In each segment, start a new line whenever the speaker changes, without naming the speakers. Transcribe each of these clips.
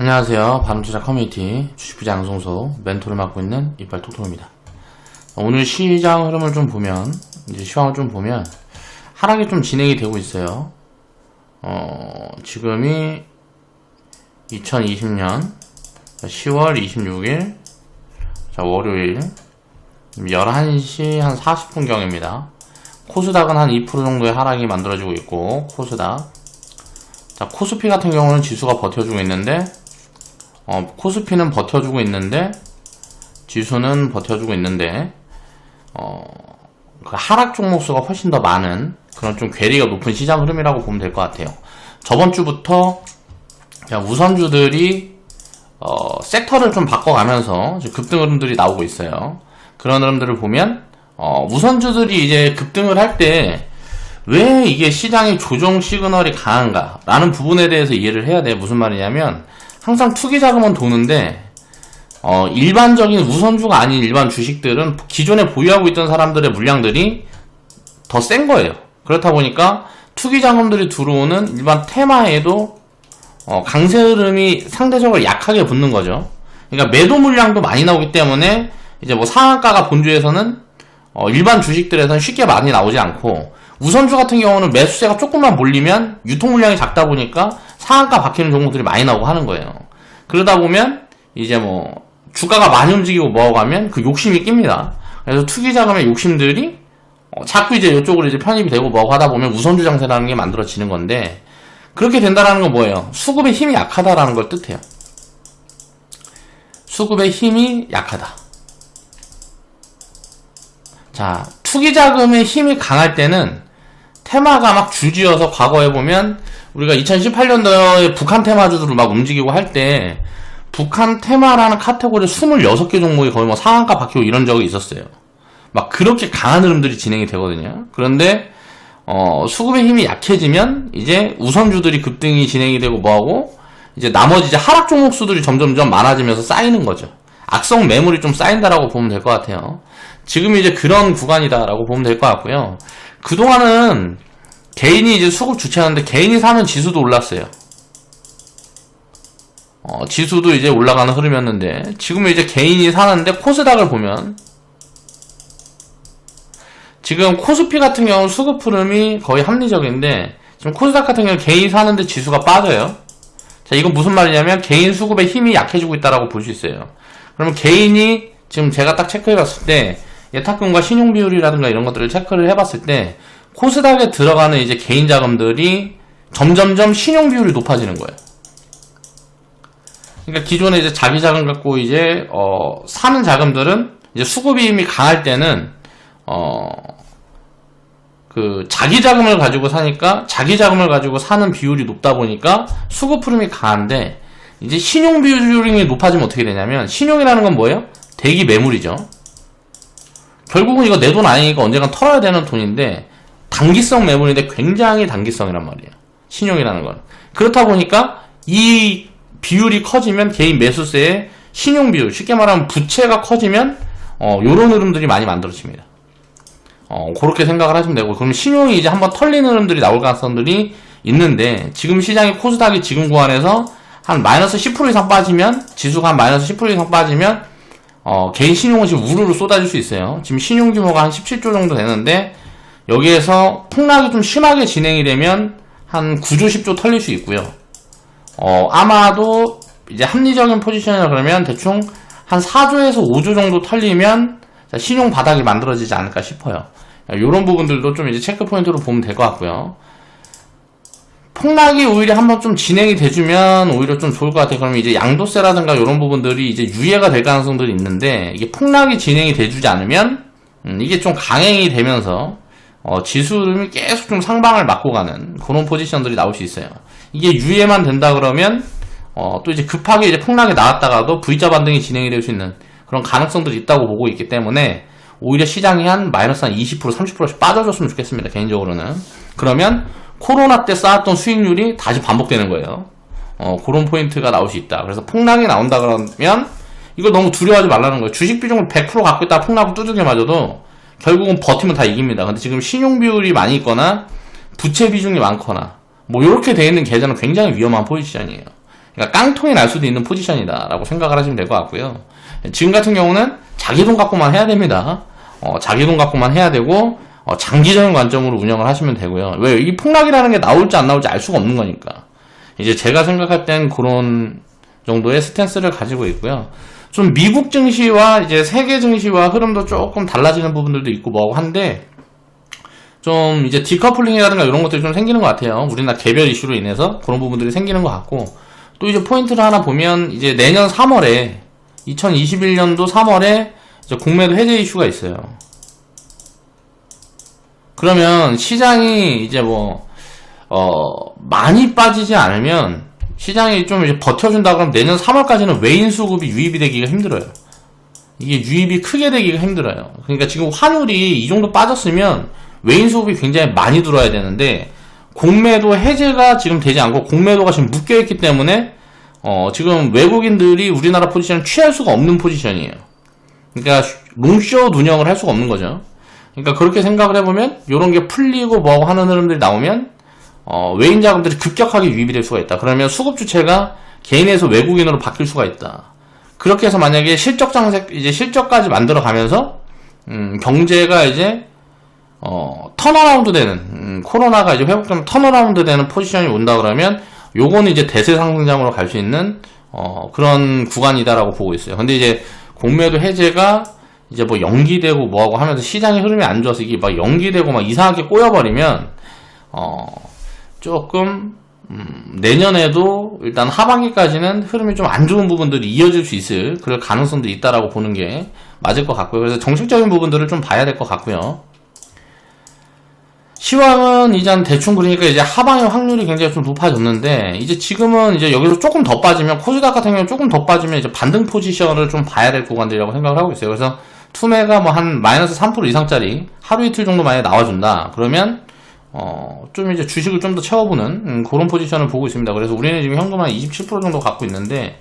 안녕하세요. 바른투자 커뮤니티 주식부자 양성소 멘토를 맡고 있는 이빨 톡톡입니다. 오늘 시장 흐름을 좀 보면, 시황을 좀 보면 하락이 좀 진행이 되고 있어요. 지금이 2020년 10월 26일 월요일 11시 한 40분경입니다. 코스닥은 한 2% 정도의 하락이 만들어지고 있고, 코스닥. 자, 코스피 같은 경우는 지수가 버텨주고 있는데, 코스피는 버텨주고 있는데, 지수는 버텨주고 있는데, 그 하락 종목수가 훨씬 더 많은 그런 좀 괴리가 높은 시장 흐름이라고 보면 될 것 같아요. 저번 주부터 우선주들이 섹터를 좀 바꿔가면서 급등 흐름들이 나오고 있어요. 그런 흐름들을 보면 우선주들이 이제 급등을 할 때 왜 이게 시장의 조정 시그널이 강한가 라는 부분에 대해서 이해를 해야 돼요. 무슨 말이냐면 항상 투기 자금은 도는데 일반적인 우선주가 아닌 일반 주식들은 기존에 보유하고 있던 사람들의 물량들이 더 센 거예요. 그렇다 보니까 투기 자금들이 들어오는 일반 테마에도 강세 흐름이 상대적으로 약하게 붙는 거죠. 그러니까 매도 물량도 많이 나오기 때문에 이제 뭐 상한가가 본주에서는 일반 주식들에서는 쉽게 많이 나오지 않고, 우선주 같은 경우는 매수세가 조금만 몰리면 유통 물량이 작다 보니까 상한가 박히는 종목들이 많이 나오고 하는 거예요. 그러다 보면 이제 뭐 주가가 많이 움직이고 뭐하면 그 욕심이 낍니다. 그래서 투기 자금의 욕심들이 자꾸 이제 이쪽으로 이제 편입이 되고 뭐하고 하다 보면 우선주 장세라는 게 만들어지는 건데, 그렇게 된다라는 건 뭐예요? 수급의 힘이 약하다라는 걸 뜻해요. 수급의 힘이 약하다. 자, 투기 자금의 힘이 강할 때는 테마가 막 주지어서, 과거에 보면 우리가 2018년도에 북한 테마주들을 막 움직이고 할 때 북한 테마라는 카테고리 26개 종목이 거의 뭐 상한가 박히고 이런 적이 있었어요. 막 그렇게 강한 흐름들이 진행이 되거든요. 그런데 수급의 힘이 약해지면 이제 우선주들이 급등이 진행이 되고 뭐하고, 이제 나머지 이제 하락 종목수들이 점점점 많아지면서 쌓이는 거죠. 악성 매물이 좀 쌓인다라고 보면 될 것 같아요. 지금 이제 그런 구간이다라고 보면 될 것 같고요. 그동안은 개인이 이제 수급 주체하는데 개인이 사면 지수도 올랐어요. 지수도 이제 올라가는 흐름이었는데, 지금은 이제 개인이 사는데 코스닥을 보면 지금 코스피 같은 경우는 수급 흐름이 거의 합리적인데, 지금 코스닥 같은 경우는 개인이 사는데 지수가 빠져요. 자, 이건 무슨 말이냐면 개인 수급의 힘이 약해지고 있다라고 볼 수 있어요. 그러면 개인이 지금 제가 딱 체크해봤을 때 예탁금과 신용 비율이라든가 이런 것들을 체크를 해봤을 때 코스닥에 들어가는 이제 개인 자금들이 점점점 신용 비율이 높아지는 거예요. 그러니까 기존에 이제 자기 자금 갖고 이제 사는 자금들은 이제 수급이 힘이 강할 때는 그 자기 자금을 가지고 사니까 자기 자금을 가지고 사는 비율이 높다 보니까 수급 흐름이 강한데, 이제 신용 비율이 높아지면 어떻게 되냐면, 신용이라는 건 뭐예요? 대기 매물이죠. 결국은 이거 내 돈 아니니까 언젠간 털어야 되는 돈인데 단기성 매물인데 굉장히 단기성이란 말이에요. 신용이라는 건. 그렇다 보니까 이 비율이 커지면 개인 매수세의 신용 비율, 쉽게 말하면 부채가 커지면 요런 흐름들이 많이 만들어집니다. 그렇게 생각을 하시면 되고, 그럼 신용이 이제 한번 털리는 흐름들이 나올 가능성들이 있는데, 지금 시장의 코스닥이 지금 구간에서 한 마이너스 10% 이상 빠지면, 지수가 한 마이너스 10% 이상 빠지면 개인 신용은 지금 우르르 쏟아질 수 있어요. 지금 신용 규모가 한 17조 정도 되는데, 여기에서 폭락이 좀 심하게 진행이 되면 한 9조 10조 털릴 수 있고요. 아마도 이제 합리적인 포지션이라 그러면 대충 한 4조에서 5조 정도 털리면 신용 바닥이 만들어지지 않을까 싶어요. 이런 부분들도 좀 이제 체크 포인트로 보면 될 것 같고요. 폭락이 오히려 한번 좀 진행이 돼주면 오히려 좀 좋을 것 같아요. 그러면 이제 양도세라든가 이런 부분들이 이제 유예가 될 가능성들이 있는데, 이게 폭락이 진행이 돼주지 않으면 이게 좀 강행이 되면서 지수 흐름이 계속 좀 상방을 막고 가는 그런 포지션들이 나올 수 있어요. 이게 유예만 된다 그러면 또 이제 급하게 이제 폭락이 나왔다가도 V자 반등이 진행이 될 수 있는 그런 가능성들이 있다고 보고 있기 때문에, 오히려 시장이 한 마이너스 한 20% 30%씩 빠져줬으면 좋겠습니다, 개인적으로는. 그러면 코로나 때 쌓았던 수익률이 다시 반복되는 거예요. 그런 포인트가 나올 수 있다. 그래서 폭락이 나온다 그러면 이걸 너무 두려워하지 말라는 거예요. 주식 비중을 100% 갖고 있다가 폭락을 두들겨 맞아도 결국은 버티면 다 이깁니다. 근데 지금 신용 비율이 많이 있거나 부채 비중이 많거나 뭐 이렇게 돼 있는 계좌는 굉장히 위험한 포지션이에요. 그러니까 깡통이 날 수도 있는 포지션이다라고 생각을 하시면 될 것 같고요. 지금 같은 경우는 자기 돈 갖고만 해야 됩니다. 자기 돈 갖고만 해야 되고 장기적인 관점으로 운영을 하시면 되고요. 왜 이 폭락이라는 게 나올지 안 나올지 알 수가 없는 거니까. 이제 제가 생각할 땐 그런 정도의 스탠스를 가지고 있고요. 좀 미국 증시와 이제 세계 증시와 흐름도 조금 달라지는 부분들도 있고 뭐하고 한데 좀 이제 디커플링이라든가 이런 것들이 좀 생기는 것 같아요. 우리나라 개별 이슈로 인해서 그런 부분들이 생기는 것 같고 또 이제 포인트를 하나 보면 이제 내년 3월에 2021년도 3월에 이제 공매도 해제 이슈가 있어요. 그러면 시장이 이제 많이 빠지지 않으면 시장이 좀 이제 버텨준다 그러면 내년 3월까지는 외인 수급이 유입이 되기가 힘들어요. 이게 유입이 크게 되기가 힘들어요. 그러니까 지금 환율이 이 정도 빠졌으면 외인 수급이 굉장히 많이 들어와야 되는데 공매도 해제가 지금 되지 않고 공매도가 지금 묶여있기 때문에 지금 외국인들이 우리나라 포지션을 취할 수가 없는 포지션이에요. 그러니까 롱숏 운영을 할 수가 없는 거죠. 그러니까 그렇게 생각을 해보면 이런 게 풀리고 뭐하고 하는 흐름들이 나오면 외인 자금들이 급격하게 유입이 될 수가 있다. 그러면 수급 주체가 개인에서 외국인으로 바뀔 수가 있다. 그렇게 해서 만약에 실적 장색 이제 실적까지 만들어 가면서 경제가 이제 턴어라운드 되는 코로나가 이제 회복되면 턴어라운드 되는 포지션이 온다 그러면 요거는 이제 대세 상승장으로 갈 수 있는 그런 구간이다라고 보고 있어요. 근데 이제 공매도 해제가 이제 뭐 연기되고 뭐하고 하면서 시장의 흐름이 안 좋아서 이게 막 연기되고 막 이상하게 꼬여버리면 조금 내년에도 일단 하반기까지는 흐름이 좀 안 좋은 부분들이 이어질 수 있을 그럴 가능성도 있다라고 보는 게 맞을 것 같고요. 그래서 정책적인 부분들을 좀 봐야 될 것 같고요. 시황은 이제 대충 그러니까 이제 하방의 확률이 굉장히 좀 높아졌는데 이제 지금은 이제 여기서 조금 더 빠지면 코스닥 같은 경우는 조금 더 빠지면 이제 반등 포지션을 좀 봐야 될 구간들이라고 생각을 하고 있어요. 그래서 투매가 뭐 한 마이너스 3% 이상짜리 하루 이틀 정도 만에 나와준다 그러면 좀 이제 주식을 좀 더 채워보는 그런 포지션을 보고 있습니다. 그래서 우리는 지금 현금 한 27% 정도 갖고 있는데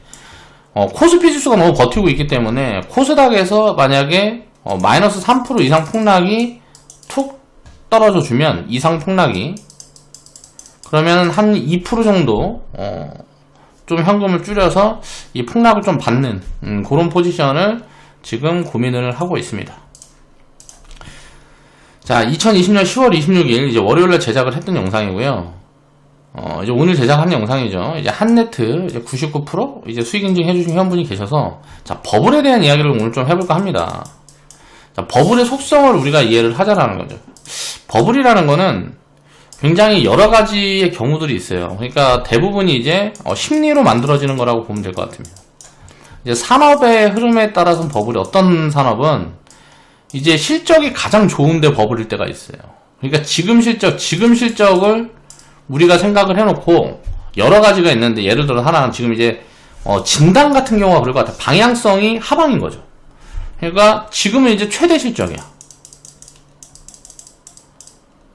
코스피 지수가 너무 버티고 있기 때문에 코스닥에서 만약에 마이너스 3% 이상 폭락이 툭 떨어져 주면 이상 폭락이 그러면 한 2% 정도 좀 현금을 줄여서 이 폭락을 좀 받는 그런 포지션을 지금 고민을 하고 있습니다. 자, 2020년 10월 26일 이제 월요일날 제작을 했던 영상이고요. 이제 오늘 제작한 영상이죠. 이제 한네트 이제 99% 이제 수익 인증 해주신 회원분이 계셔서 자, 버블에 대한 이야기를 오늘 좀 해볼까 합니다. 자, 버블의 속성을 우리가 이해를 하자라는 거죠. 버블이라는 거는 굉장히 여러 가지의 경우들이 있어요. 그러니까 대부분이 이제 심리로 만들어지는 거라고 보면 될 것 같습니다. 이제 산업의 흐름에 따라서 버블이 어떤 산업은 이제 실적이 가장 좋은데 버블일 때가 있어요. 그러니까 지금 실적을 우리가 생각을 해놓고 여러 가지가 있는데 예를 들어 하나는 지금 이제 진단 같은 경우가 그럴 것 같아요. 방향성이 하방인 거죠. 그러니까 지금은 이제 최대 실적이야.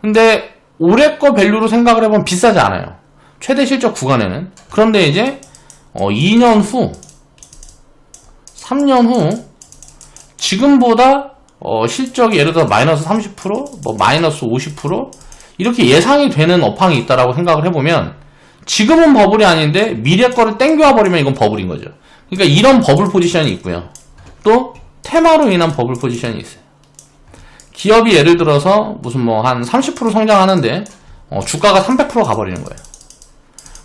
근데 올해 거 밸류로 생각을 해보면 비싸지 않아요. 최대 실적 구간에는. 그런데 이제 2년 후 3년 후 지금보다 실적이 예를 들어 마이너스 30% 뭐 마이너스 50% 이렇게 예상이 되는 업황이 있다라고 생각을 해보면 지금은 버블이 아닌데 미래 거를 땡겨와 버리면 이건 버블인 거죠. 그러니까 이런 버블 포지션이 있고요. 또 테마로 인한 버블 포지션이 있어요. 기업이 예를 들어서 무슨 뭐 한 30% 성장하는데 주가가 300% 가버리는 거예요.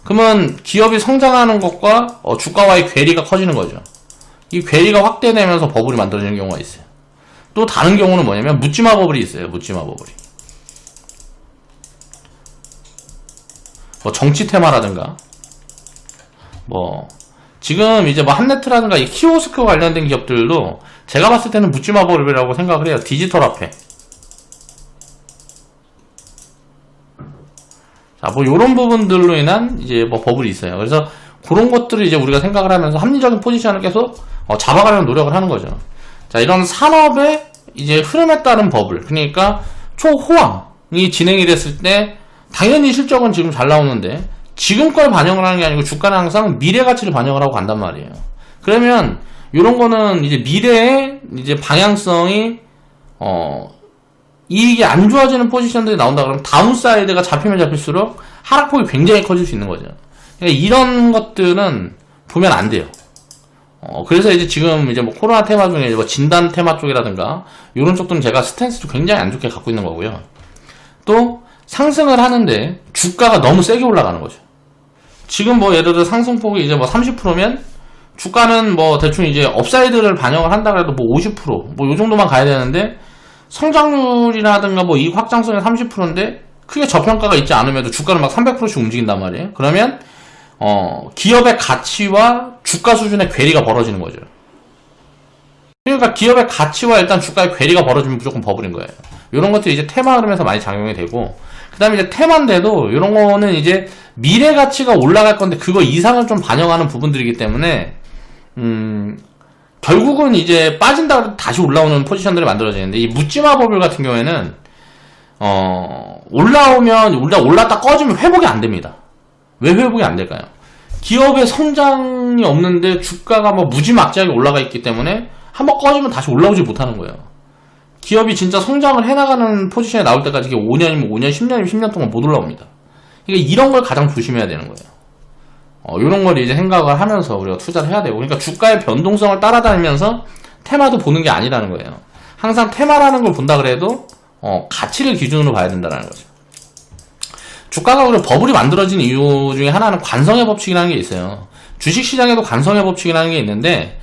그러면 기업이 성장하는 것과 주가와의 괴리가 커지는 거죠. 이 괴리가 확대되면서 버블이 만들어지는 경우가 있어요. 또 다른 경우는 뭐냐면 묻지마 버블이 있어요. 묻지마 버블이. 뭐 정치 테마라든가 뭐 지금 이제 뭐 한네트라든가 이 키오스크 관련된 기업들도 제가 봤을 때는 묻지마 버블이라고 생각을 해요. 디지털 화폐. 자, 뭐 요런 부분들로 인한 이제 뭐 버블이 있어요. 그래서 그런 것들을 이제 우리가 생각을 하면서 합리적인 포지션을 계속 잡아가려는 노력을 하는 거죠. 자, 이런 산업의 이제 흐름에 따른 버블. 그러니까 초호황이 진행이 됐을 때 당연히 실적은 지금 잘 나오는데 지금 걸 반영을 하는 게 아니고 주가는 항상 미래 가치를 반영을 하고 간단 말이에요. 그러면 이런 거는 이제 미래의 이제 방향성이 이익이 안 좋아지는 포지션들이 나온다 그러면 다운사이드가 잡히면 잡힐수록 하락폭이 굉장히 커질 수 있는 거죠. 그러니까 이런 것들은 보면 안 돼요. 그래서 이제 지금 이제 뭐 코로나 테마 중에 뭐 진단 테마 쪽이라든가 이런 쪽들은 제가 스탠스도 굉장히 안 좋게 갖고 있는 거고요. 또 상승을 하는데 주가가 너무 세게 올라가는 거죠. 지금 뭐 예를 들어 상승폭이 이제 뭐 30%면 주가는 뭐 대충 이제 업사이드를 반영을 한다 그래도 뭐 50%뭐 요 정도만 가야 되는데 성장률이라든가 뭐 이익 확장성이 30%인데 크게 저평가가 있지 않음에도 주가는 막 300%씩 움직인단 말이에요. 그러면 기업의 가치와 주가 수준의 괴리가 벌어지는 거죠. 그러니까 기업의 가치와 일단 주가의 괴리가 벌어지면 무조건 버블인 거예요. 이런 것들이 이제 테마 흐름에서 많이 작용이 되고, 그 다음에 이제 테마인데도 이런 거는 이제 미래 가치가 올라갈 건데 그거 이상을 좀 반영하는 부분들이기 때문에 결국은 이제 빠진다 그래도 다시 올라오는 포지션들이 만들어지는데, 이 묻지마 버블 같은 경우에는 올라오면 올랐다 꺼지면 회복이 안 됩니다. 왜 회복이 안 될까요? 기업의 성장이 없는데 주가가 뭐 무지막지하게 올라가 있기 때문에 한번 꺼지면 다시 올라오지 못하는 거예요. 기업이 진짜 성장을 해나가는 포지션에 나올 때까지 이게 5년이면 5년, 10년이면 10년 동안 못 올라옵니다. 그러니까 이런 걸 가장 조심해야 되는 거예요. 이런 걸 이제 생각을 하면서 우리가 투자를 해야 되고, 그러니까 주가의 변동성을 따라다니면서 테마도 보는 게 아니라는 거예요. 항상 테마라는 걸 본다 그래도 가치를 기준으로 봐야 된다는 거죠. 주가가 오히려 버블이 만들어진 이유 중에 하나는 관성의 법칙이라는 게 있어요. 주식시장에도 관성의 법칙이라는 게 있는데,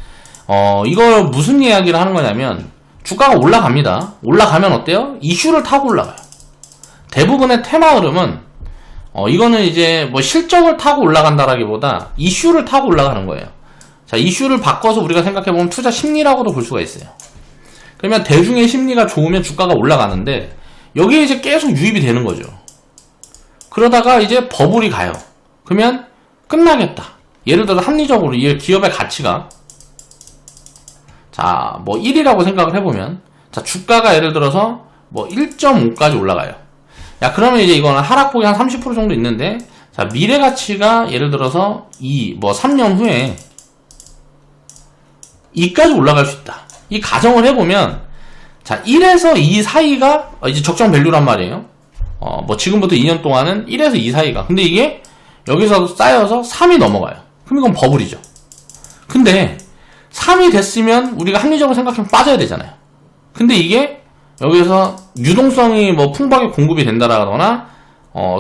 이걸 무슨 이야기를 하는 거냐면, 주가가 올라갑니다. 올라가면 어때요? 이슈를 타고 올라가요. 대부분의 테마 흐름은, 이거는 이제 뭐 실적을 타고 올라간다라기보다 이슈를 타고 올라가는 거예요. 자, 이슈를 바꿔서 우리가 생각해보면 투자 심리라고도 볼 수가 있어요. 그러면 대중의 심리가 좋으면 주가가 올라가는데, 여기에 이제 계속 유입이 되는 거죠. 그러다가 이제 버블이 가요. 그러면 끝나겠다. 예를 들어 합리적으로 이 기업의 가치가 자, 뭐 1이라고 생각을 해보면, 자, 주가가 예를 들어서 뭐 1.5까지 올라가요. 야, 그러면 이제 이거는 하락폭이 한 30% 정도 있는데, 자, 미래 가치가 예를 들어서 3년 후에 2까지 올라갈 수 있다. 이 가정을 해보면, 자, 1에서 2 사이가 이제 적정 밸류란 말이에요. 뭐 지금부터 2년 동안은 1에서 2 사이가. 근데 이게 여기서 쌓여서 3이 넘어가요. 그럼 이건 버블이죠. 근데 3이 됐으면 우리가 합리적으로 생각하면 빠져야 되잖아요. 근데 이게 여기서 유동성이 뭐 풍부하게 공급이 된다라거나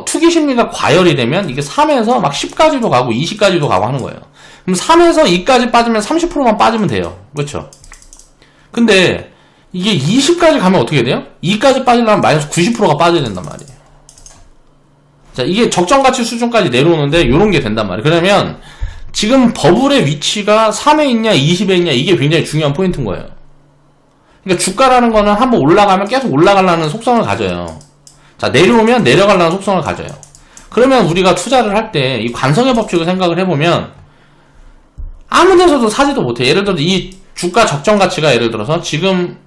투기 심리가 과열이 되면 이게 3에서 막 10까지도 가고 20까지도 가고 하는 거예요. 그럼 3에서 2까지 빠지면 30%만 빠지면 돼요. 그렇죠? 근데 이게 20까지 가면 어떻게 돼요? 2까지 빠지려면 마이너스 90%가 빠져야 된단 말이에요. 자, 이게 적정 가치 수준까지 내려오는데 요런 게 된단 말이에요. 그러면 지금 버블의 위치가 3에 있냐 20에 있냐 이게 굉장히 중요한 포인트인 거예요. 그러니까 주가라는 거는 한번 올라가면 계속 올라가려는 속성을 가져요. 자, 내려오면 내려가려는 속성을 가져요. 그러면 우리가 투자를 할 때 이 관성의 법칙을 생각을 해보면 아무 데서도 사지도 못해. 예를 들어 이 주가 적정 가치가 예를 들어서 지금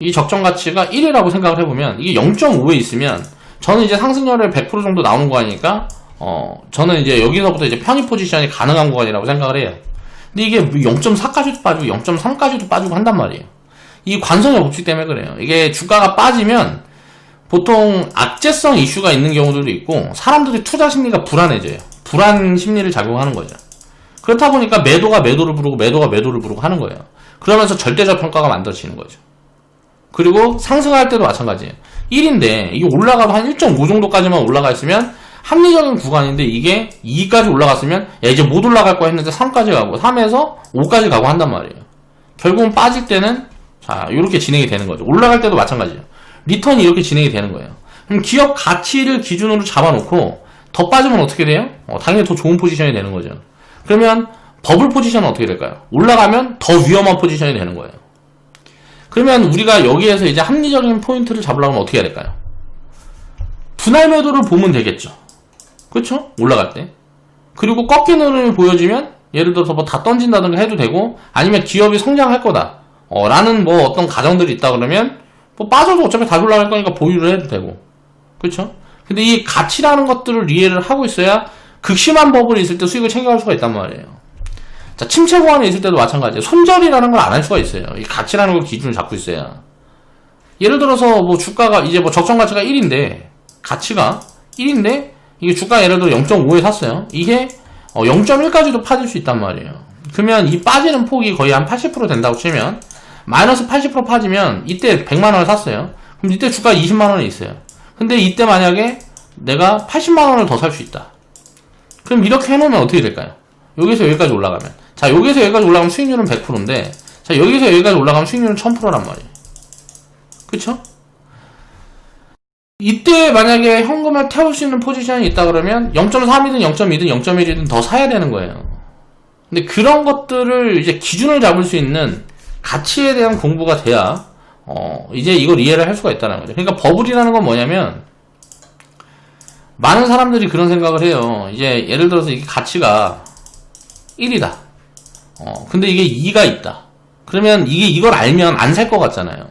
이 적정 가치가 1이라고 생각을 해보면 이게 0.5에 있으면 저는 이제 상승률을 100% 정도 나오는 구간이니까 저는 이제 여기서부터 이제 편입 포지션이 가능한 구간이라고 생각을 해요. 근데 이게 0.4까지도 빠지고 0.3까지도 빠지고 한단 말이에요. 이 관성의 법칙 때문에 그래요. 이게 주가가 빠지면 보통 악재성 이슈가 있는 경우들도 있고 사람들이 투자 심리가 불안해져요. 불안 심리를 작용하는 거죠. 그렇다 보니까 매도가 매도를 부르고 매도가 매도를 부르고 하는 거예요. 그러면서 절대적 평가가 만들어지는 거죠. 그리고 상승할 때도 마찬가지예요. 1인데 이게 올라가도 한 1.5 정도까지만 올라가 있으면 합리적인 구간인데 이게 2까지 올라갔으면 야 이제 못 올라갈 거야 했는데 3까지 가고 3에서 5까지 가고 한단 말이에요. 결국은 빠질 때는 자 이렇게 진행이 되는 거죠. 올라갈 때도 마찬가지예요. 리턴이 이렇게 진행이 되는 거예요. 그럼 기업 가치를 기준으로 잡아놓고 더 빠지면 어떻게 돼요? 당연히 더 좋은 포지션이 되는 거죠. 그러면 버블 포지션은 어떻게 될까요? 올라가면 더 위험한 포지션이 되는 거예요. 그러면 우리가 여기에서 이제 합리적인 포인트를 잡으려면 어떻게 해야 될까요? 분할 매도를 보면 되겠죠. 그렇죠? 올라갈 때. 그리고 꺾이는 흐름이 보여지면 예를 들어서 뭐 다 던진다든가 해도 되고 아니면 기업이 성장할 거다 라는 뭐 어떤 가정들이 있다 그러면 뭐 빠져도 어차피 다시 올라갈 거니까 보유를 해도 되고. 그렇죠? 근데 이 가치라는 것들을 이해를 하고 있어야 극심한 버블이 있을 때 수익을 챙겨갈 수가 있단 말이에요. 자, 침체 구간이 있을 때도 마찬가지예요. 손절이라는 걸 안 할 수가 있어요. 이 가치라는 걸 기준을 잡고 있어야. 예를 들어서 뭐 주가가 이제 뭐 적정 가치가 1인데 가치가 1인데 이게 주가 예를 들어 0.5에 샀어요. 이게 0.1까지도 빠질 수 있단 말이에요. 그러면 이 빠지는 폭이 거의 한 80% 된다고 치면 마이너스 80% 빠지면 이때 100만원을 샀어요. 그럼 이때 주가 20만원에 있어요. 근데 이때 만약에 내가 80만원을 더 살 수 있다. 그럼 이렇게 해놓으면 어떻게 될까요? 여기서 여기까지 올라가면, 자 여기서 여기까지 올라가면 수익률은 100%인데 자 여기서 여기까지 올라가면 수익률은 1000%란 말이에요. 그쵸? 이때 만약에 현금을 태울 수 있는 포지션이 있다 그러면 0.3이든 0.2든 0.1이든 더 사야 되는 거예요. 근데 그런 것들을 이제 기준을 잡을 수 있는 가치에 대한 공부가 돼야 이제 이걸 이해를 할 수가 있다는 거죠. 그러니까 버블이라는 건 뭐냐면, 많은 사람들이 그런 생각을 해요. 이제 예를 들어서 이게 가치가 1이다. 근데 이게 2가 있다. 그러면 이걸 알면 안 살 것 같잖아요.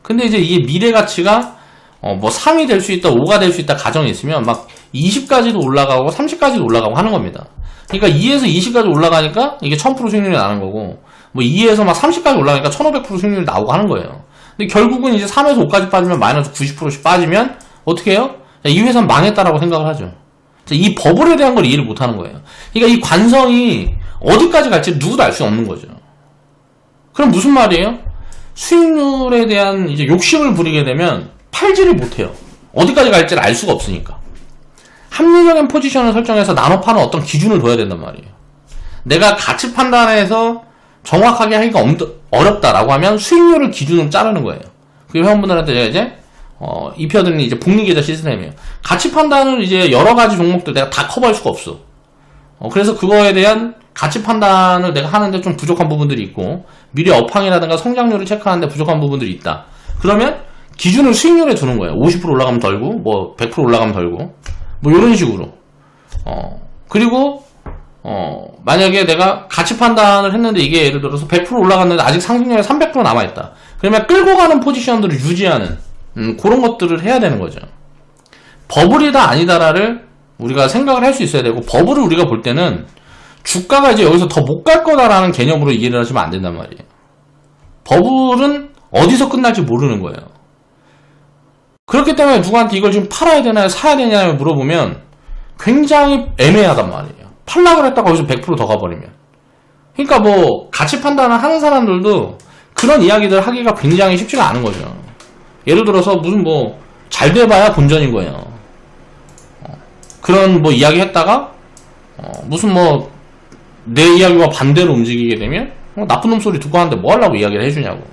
근데 이제 이게 미래 가치가 뭐 3이 될 수 있다, 5가 될 수 있다 가정이 있으면 막 20까지도 올라가고 30까지도 올라가고 하는 겁니다. 그러니까 2에서 20까지 올라가니까 이게 1000% 수익률이 나는 거고, 뭐 2에서 막 30까지 올라가니까 1500% 수익률이 나오고 하는 거예요. 근데 결국은 이제 3에서 5까지 빠지면 마이너스 90%씩 빠지면 어떻게 해요? 이 회사는 망했다라고 생각을 하죠. 이 버블에 대한 걸 이해를 못 하는 거예요. 그러니까 이 관성이 어디까지 갈지 누구도 알 수 없는 거죠. 그럼 무슨 말이에요? 수익률에 대한 이제 욕심을 부리게 되면 팔지를 못해요. 어디까지 갈지를 알 수가 없으니까. 합리적인 포지션을 설정해서 나눠 파는 어떤 기준을 둬야 된단 말이에요. 내가 가치 판단해서 정확하게 하기가 어렵다라고 하면 수익률을 기준으로 자르는 거예요. 그 회원분들한테 제가 이제 입혀드리는 이제 복리계좌 시스템이에요. 가치 판단을 이제 여러 가지 종목들 내가 다 커버할 수가 없어. 그래서 그거에 대한 가치 판단을 내가 하는데 좀 부족한 부분들이 있고, 미래 업황이라든가 성장률을 체크하는데 부족한 부분들이 있다. 그러면 기준을 수익률에 두는 거예요. 50% 올라가면 덜고, 뭐 100% 올라가면 덜고, 뭐 이런 식으로. 그리고 만약에 내가 가치 판단을 했는데 이게 예를 들어서 100% 올라갔는데 아직 상승률이 300% 남아있다. 그러면 끌고 가는 포지션들을 유지하는 그런 것들을 해야 되는 거죠. 버블이다 아니다를 우리가 생각을 할 수 있어야 되고, 버블을 우리가 볼 때는 주가가 이제 여기서 더 못 갈 거다라는 개념으로 이해를 하시면 안 된단 말이에요. 버블은 어디서 끝날지 모르는 거예요. 그렇기 때문에 누구한테 이걸 지금 팔아야 되나요, 사야 되냐고 물어보면 굉장히 애매하단 말이에요. 팔라고 했다가 여기서 100% 더 가버리면. 그러니까 뭐 가치 판단을 하는 사람들도 그런 이야기들 하기가 굉장히 쉽지가 않은 거죠. 예를 들어서 무슨 뭐 잘 돼봐야 본전인 거예요. 그런 뭐 이야기 했다가 무슨 뭐 내 이야기와 반대로 움직이게 되면 나쁜 놈 소리 듣고 하는데 뭐 하려고 이야기를 해주냐고.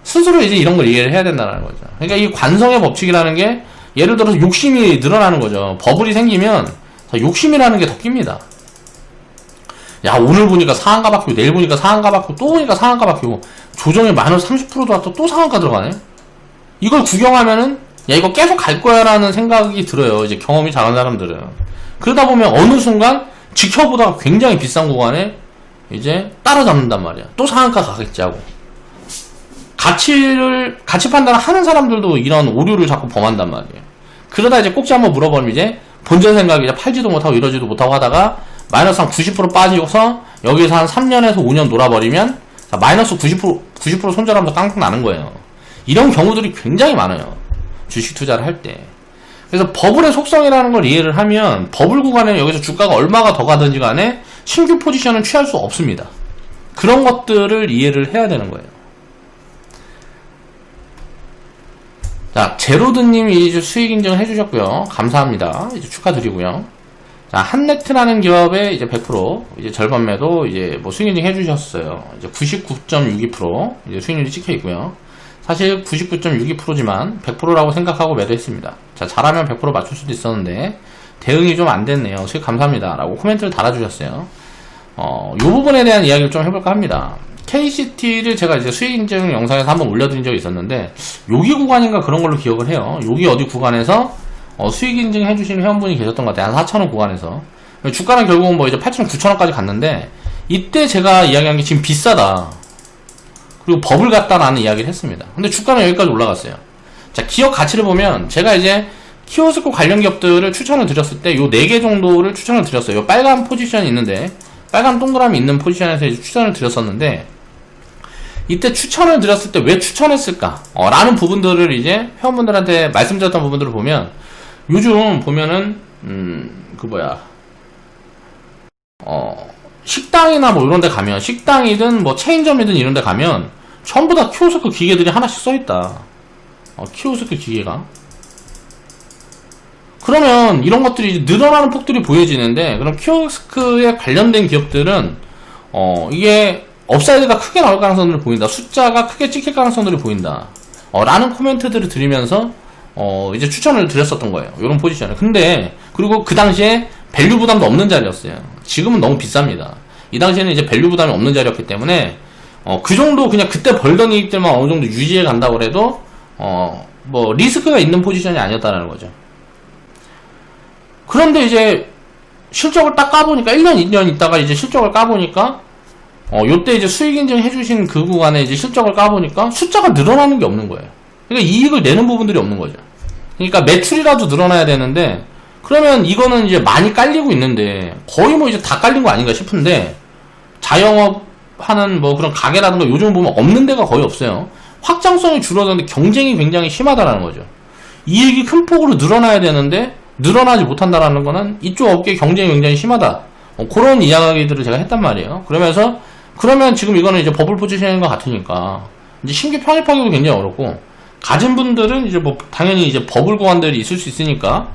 스스로 이제 이런 걸 이해를 해야 된다는 거죠. 그러니까 이 관성의 법칙이라는 게 예를 들어서 욕심이 늘어나는 거죠. 버블이 생기면 욕심이라는 게 더 낍니다. 야, 오늘 보니까 상한가 바뀌고, 내일 보니까 상한가 바뀌고, 또 보니까 상한가 바뀌고, 조정이 마이너스 30% 들어왔다 또 상한가 들어가네? 이걸 구경하면은 야, 이거 계속 갈 거야 라는 생각이 들어요. 이제 경험이 잘한 사람들은. 그러다 보면 어느 순간 지켜보다가 굉장히 비싼 구간에 이제 따라잡는단 말이야. 또 상한가 가겠지 하고. 가치 판단을 하는 사람들도 이런 오류를 자꾸 범한단 말이에요. 그러다 이제 꼭지 한번 물어보면 이제 본전 생각이 이제 팔지도 못하고 이러지도 못하고 하다가 마이너스 한 90% 빠지고서 여기서 한 3년에서 5년 놀아버리면 마이너스 90% 손절하면서 깡통 나는 거예요. 이런 경우들이 굉장히 많아요. 주식 투자를 할 때. 그래서 버블의 속성이라는 걸 이해를 하면 버블 구간에 여기서 주가가 얼마가 더 가든지 간에 신규 포지션은 취할 수 없습니다. 그런 것들을 이해를 해야 되는 거예요. 자, 제로드님이 이제 수익 인증을 해주셨고요. 감사합니다. 이제 축하드리고요. 자, 한네트라는 기업의 이제 100% 이제 절반 매도 이제 뭐 수익 인증 해주셨어요. 이제 99.62% 이제 수익률이 찍혀 있고요. 사실 99.62%지만 100%라고 생각하고 매도했습니다. 자, 잘하면 100% 맞출 수도 있었는데 대응이 좀 안 됐네요. 수익 감사합니다. 라고 코멘트를 달아주셨어요. 요 부분에 대한 이야기를 좀 해볼까 합니다. KCT를 제가 이제 수익 인증 영상에서 한번 올려드린 적이 있었는데 여기 구간인가 그런 걸로 기억을 해요. 여기 어디 구간에서 수익 인증 해주시는 회원분이 계셨던 것 같아요. 한 4,000원 구간에서. 주가는 결국은 뭐 이제 8,000원, 9,000원까지 갔는데 이때 제가 이야기한 게 지금 비싸다. 그리고 버블 같다라는 이야기를 했습니다. 근데 주가는 여기까지 올라갔어요. 자, 기업 가치를 보면 제가 이제 키오스크 관련 기업들을 추천을 드렸을 때 요 4개 정도를 추천을 드렸어요. 요 빨간 포지션이 있는데 빨간 동그라미 있는 포지션에서 이제 추천을 드렸었는데 이때 추천을 드렸을 때 왜 추천했을까? 라는 부분들을 이제 회원분들한테 말씀드렸던 부분들을 보면 요즘 보면은 그 뭐야, 식당이나 뭐 이런 데 가면, 식당이든 뭐 체인점이든 이런 데 가면 전부 다 키오스크 기계들이 하나씩 써있다. 키오스크 기계가. 그러면 이런 것들이 늘어나는 폭들이 보여지는데, 그럼 키오스크에 관련된 기업들은 이게 업사이드가 크게 나올 가능성들이 보인다, 숫자가 크게 찍힐 가능성들이 보인다, 라는 코멘트들을 드리면서 이제 추천을 드렸었던 거예요, 이런 포지션을. 근데 그리고 그 당시에 밸류 부담도 없는 자리였어요. 지금은 너무 비쌉니다. 이 당시에는 이제 밸류 부담이 없는 자리였기 때문에 그 정도 그냥 그때 벌던 이익들만 어느 정도 유지해 간다고 해도 뭐 리스크가 있는 포지션이 아니었다는 거죠. 그런데 이제 실적을 딱 까보니까 1년, 2년 있다가 이제 실적을 까보니까 요때 이제 수익 인증 해주신 그 구간에 이제 실적을 까보니까 숫자가 늘어나는 게 없는 거예요. 그러니까 이익을 내는 부분들이 없는 거죠. 그러니까 매출이라도 늘어나야 되는데, 그러면 이거는 이제 많이 깔리고 있는데, 거의 뭐 이제 다 깔린 거 아닌가 싶은데, 자영업 하는 뭐 그런 가게라든가 요즘 보면 없는 데가 거의 없어요. 확장성이 줄어드는데 경쟁이 굉장히 심하다라는 거죠. 이익이 큰 폭으로 늘어나야 되는데 늘어나지 못한다라는 거는 이쪽 업계의 경쟁이 굉장히 심하다, 그런 이야기들을 제가 했단 말이에요. 그러면 지금 이거는 이제 버블 포지션인 것 같으니까 이제 신규 편입하기도 굉장히 어렵고, 가진 분들은 이제 뭐 당연히 이제 버블 구간들이 있을 수 있으니까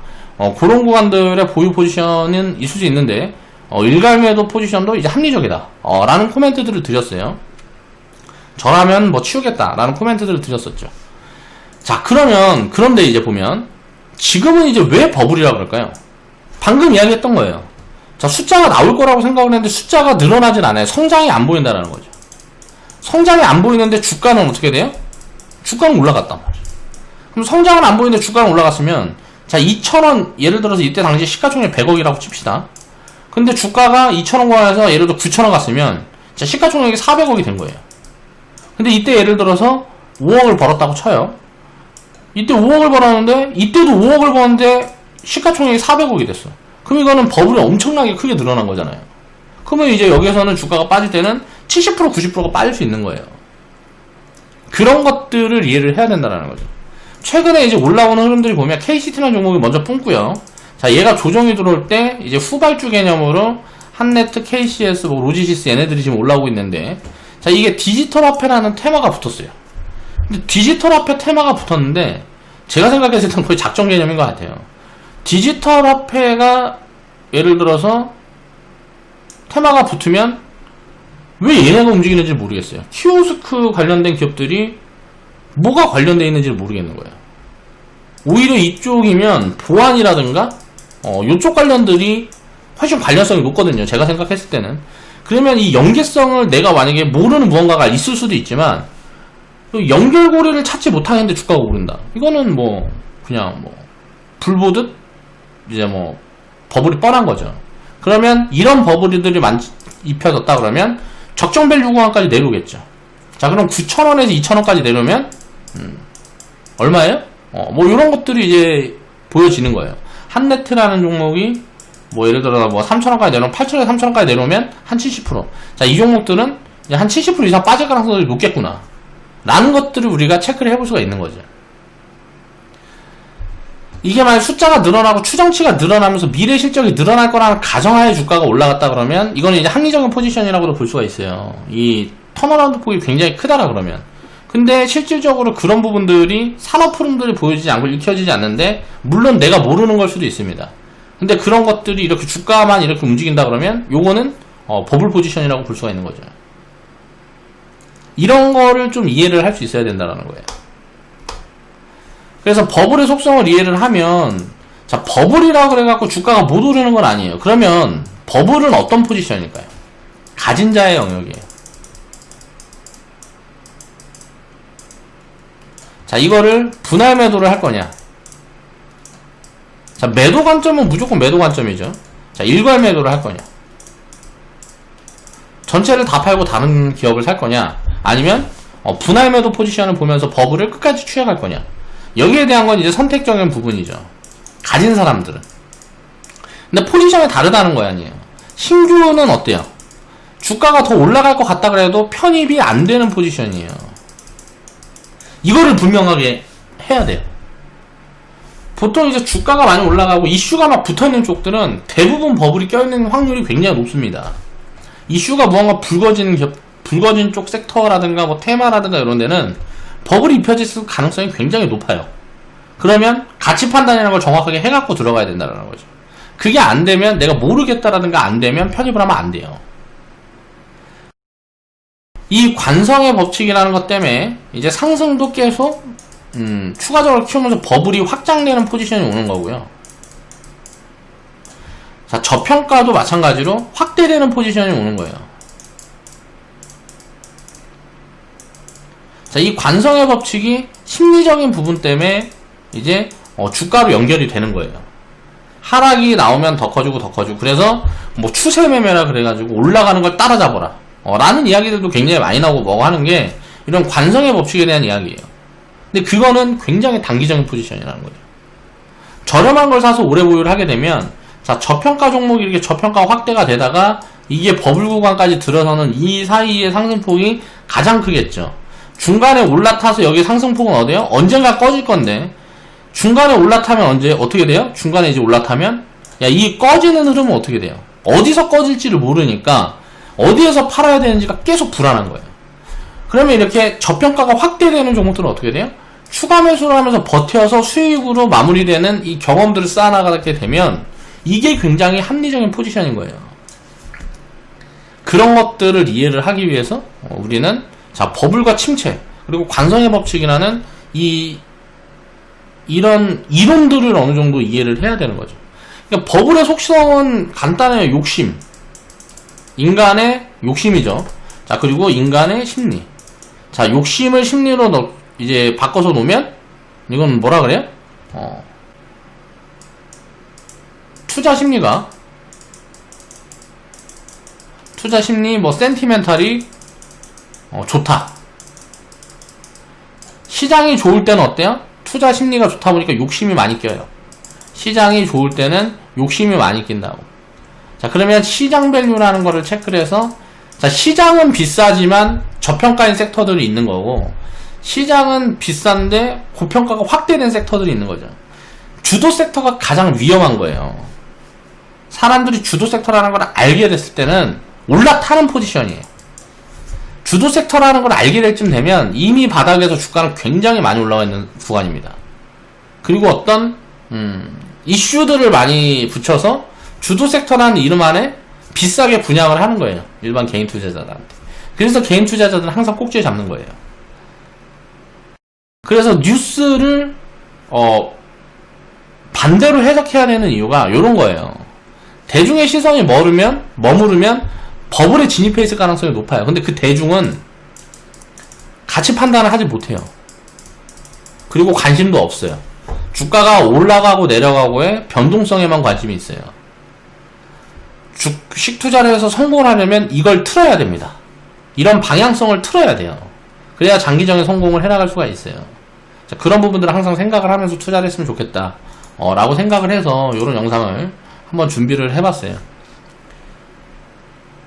그런 구간들의 보유 포지션은 있을 수 있는데, 일괄매도 포지션도 이제 합리적이다 라는 코멘트들을 드렸어요. 저라면 뭐 치우겠다 라는 코멘트들을 드렸었죠. 자, 그런데 이제 보면 지금은 이제 왜 버블이라고 그럴까요? 방금 이야기했던 거예요. 자, 숫자가 나올 거라고 생각을 했는데 숫자가 늘어나진 않아요. 성장이 안 보인다라는 거죠. 성장이 안 보이는데 주가는 어떻게 돼요? 주가는 올라갔단 말이에요. 그럼 성장은 안 보이는데 주가는 올라갔으면, 자, 2,000원, 예를 들어서 이때 당시 시가총액 100억이라고 칩시다. 근데 주가가 2,000원 권에서 예를 들어 9,000원 갔으면, 자, 시가총액이 400억이 된 거예요. 근데 이때 예를 들어서 5억을 벌었다고 쳐요. 이때 5억을 벌었는데, 이때도 5억을 벌었는데 시가총액이 400억이 됐어. 그럼 이거는 버블이 엄청나게 크게 늘어난 거잖아요. 그러면 이제 여기에서는 주가가 빠질 때는 70%, 90%가 빠질 수 있는 거예요. 그런 것들을 이해를 해야 된다는 거죠. 최근에 이제 올라오는 흐름들이 보면 KCT라는 종목이 먼저 뿜고요. 자, 얘가 조정이 들어올 때 이제 후발주 개념으로 한네트, KCS, 뭐 로지시스 얘네들이 지금 올라오고 있는데, 자, 이게 디지털 화폐라는 테마가 붙었어요. 근데 디지털 화폐 테마가 붙었는데 제가 생각했을 때는 거의 작전 개념인 것 같아요. 디지털 화폐가 예를 들어서 테마가 붙으면 왜 얘네가 움직이는지 모르겠어요. 키오스크 관련된 기업들이 뭐가 관련되어 있는지 모르겠는 거예요. 오히려 이쪽이면 보안이라든가 이쪽 관련들이 훨씬 관련성이 높거든요, 제가 생각했을 때는. 그러면 이 연계성을 내가 만약에 모르는 무언가가 있을 수도 있지만 연결고리를 찾지 못하는데 주가가 오른다, 이거는 뭐 그냥 뭐 불 보듯 이제 뭐 버블이 뻔한 거죠. 그러면 이런 버블들이 입혀졌다 그러면 적정 밸류 구간까지 내려오겠죠. 자, 그럼 9,000원에서 2,000원까지 내려오면 얼마예요? 뭐 이런 것들이 이제 보여지는 거예요. 한네트라는 종목이 뭐 예를 들어 뭐 3,000원까지 내려오면 8,000원에서 3,000원까지 내려오면 한 70%. 자, 이 종목들은 이제 한 70% 이상 빠질 가능성이 높겠구나 라는 것들을 우리가 체크를 해볼 수가 있는 거죠. 이게 만약 숫자가 늘어나고 추정치가 늘어나면서 미래 실적이 늘어날 거라는 가정하에 주가가 올라갔다 그러면 이거는 이제 합리적인 포지션이라고도 볼 수가 있어요. 이 턴어라운드 폭이 굉장히 크다라 그러면. 근데 실질적으로 그런 부분들이 산업 흐름들이 보여지지 않고 읽혀지지 않는데, 물론 내가 모르는 걸 수도 있습니다. 근데 그런 것들이 이렇게 주가만 이렇게 움직인다 그러면 요거는 버블 포지션이라고 볼 수가 있는 거죠. 이런 거를 좀 이해를 할 수 있어야 된다는 거예요. 그래서 버블의 속성을 이해를 하면, 자, 버블이라 그래갖고 주가가 못 오르는 건 아니에요. 그러면 버블은 어떤 포지션일까요? 가진 자의 영역이에요. 자, 이거를 분할 매도를 할 거냐. 자, 매도 관점은 무조건 매도 관점이죠. 자, 일괄 매도를 할 거냐. 전체를 다 팔고 다른 기업을 살 거냐. 아니면 분할 매도 포지션을 보면서 버블을 끝까지 취해갈 거냐. 여기에 대한 건 이제 선택적인 부분이죠, 가진 사람들은. 근데 포지션이 다르다는 거 아니에요. 신규는 어때요? 주가가 더 올라갈 것 같다 그래도 편입이 안 되는 포지션이에요. 이거를 분명하게 해야 돼요. 보통 이제 주가가 많이 올라가고 이슈가 막 붙어있는 쪽들은 대부분 버블이 껴있는 확률이 굉장히 높습니다. 이슈가 무언가 불거진 쪽 섹터라든가 뭐 테마라든가 이런 데는 버블이 입혀질 가능성이 굉장히 높아요. 그러면 가치 판단이라는 걸 정확하게 해갖고 들어가야 된다는 거죠. 그게 안 되면 내가 모르겠다라든가 안 되면 편입을 하면 안 돼요. 이 관성의 법칙이라는 것 때문에 이제 상승도 계속 추가적으로 키우면서 버블이 확장되는 포지션이 오는 거고요. 자, 저평가도 마찬가지로 확대되는 포지션이 오는 거예요. 자, 이 관성의 법칙이 심리적인 부분 때문에 이제 주가로 연결이 되는 거예요. 하락이 나오면 더 커지고 더 커지고, 그래서 뭐 추세 매매라 그래가지고 올라가는 걸 따라잡아라 라는 이야기들도 굉장히 많이 나오고 뭐고 하는 게 이런 관성의 법칙에 대한 이야기예요. 근데 그거는 굉장히 단기적인 포지션이라는 거죠. 저렴한 걸 사서 오래 보유를 하게 되면, 자, 저평가 종목이 이렇게 저평가 확대가 되다가 이게 버블 구간까지 들어서는 이 사이의 상승폭이 가장 크겠죠. 중간에 올라타서 여기 상승폭은 어디에요? 언젠가 꺼질 건데, 중간에 올라타면 언제 어떻게 돼요? 중간에 이제 올라타면 이 꺼지는 흐름은 어떻게 돼요? 어디서 꺼질지를 모르니까 어디에서 팔아야 되는지가 계속 불안한 거예요. 그러면 이렇게 저평가가 확대되는 종목들은 어떻게 돼요? 추가 매수를 하면서 버텨서 수익으로 마무리되는 이 경험들을 쌓아나가게 되면 이게 굉장히 합리적인 포지션인 거예요. 그런 것들을 이해를 하기 위해서 우리는 자, 버블과 침체 그리고 관성의 법칙이라는 이런 이론들을 어느 정도 이해를 해야 되는 거죠. 그러니까 버블의 속성은 간단해요. 욕심. 인간의 욕심이죠. 자, 그리고 인간의 심리. 자, 욕심을 심리로 이제 바꿔서 놓으면 이건 뭐라 그래요? 투자 심리가 투자 심리 뭐 센티멘탈이 좋다. 시장이 좋을 때는 어때요? 투자 심리가 좋다 보니까 욕심이 많이 껴요. 시장이 좋을 때는 욕심이 많이 낀다고. 자, 그러면 시장 밸류라는 거를 체크를 해서, 자, 시장은 비싸지만 저평가인 섹터들이 있는 거고, 시장은 비싼데 고평가가 확대된 섹터들이 있는 거죠. 주도 섹터가 가장 위험한 거예요. 사람들이 주도 섹터라는 걸 알게 됐을 때는 올라타는 포지션이에요. 주도 섹터라는 걸 알게 될 쯤 되면 이미 바닥에서 주가는 굉장히 많이 올라와 있는 구간입니다. 그리고 어떤 이슈들을 많이 붙여서 주도 섹터라는 이름 안에 비싸게 분양을 하는 거예요. 일반 개인 투자자들한테. 그래서 개인 투자자들은 항상 꼭지에 잡는 거예요. 그래서 뉴스를 반대로 해석해야 되는 이유가 이런 거예요. 대중의 시선이 머무르면 버블에 진입해 있을 가능성이 높아요. 근데 그 대중은 가치 판단을 하지 못해요. 그리고 관심도 없어요. 주가가 올라가고 내려가고의 변동성에만 관심이 있어요. 주식 투자를 해서 성공을 하려면 이걸 틀어야 됩니다. 이런 방향성을 틀어야 돼요. 그래야 장기적인 성공을 해나갈 수가 있어요. 자, 그런 부분들을 항상 생각을 하면서 투자를 했으면 좋겠다 라고 생각을 해서 이런 영상을 한번 준비를 해봤어요.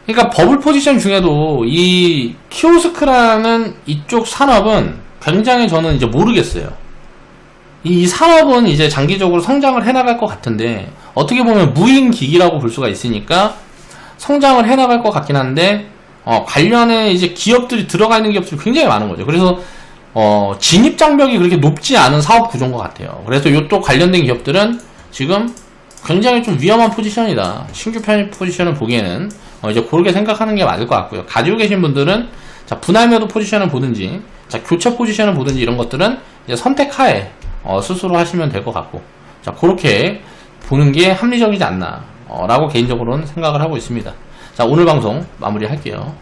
그러니까 버블 포지션 중에도 이 키오스크라는 이쪽 산업은 굉장히 저는 이제 모르겠어요. 이 산업은 이제 장기적으로 성장을 해나갈 것 같은데, 어떻게 보면 무인기기라고 볼 수가 있으니까 성장을 해나갈 것 같긴 한데, 관련해 이제 기업들이 들어가 있는 기업들이 굉장히 많은 거죠. 그래서 진입 장벽이 그렇게 높지 않은 사업 구조인 것 같아요. 그래서 이쪽 관련된 기업들은 지금 굉장히 좀 위험한 포지션이다. 신규 편입 포지션을 보기에는 이제 그렇게 생각하는 게 맞을 것 같고요. 가지고 계신 분들은 자, 분할 매도 포지션을 보든지, 자, 교체 포지션을 보든지 이런 것들은 이제 선택하에 스스로 하시면 될 것 같고, 자, 그렇게 보는 게 합리적이지 않나 라고 개인적으로는 생각을 하고 있습니다. 자, 오늘 방송 마무리 할게요.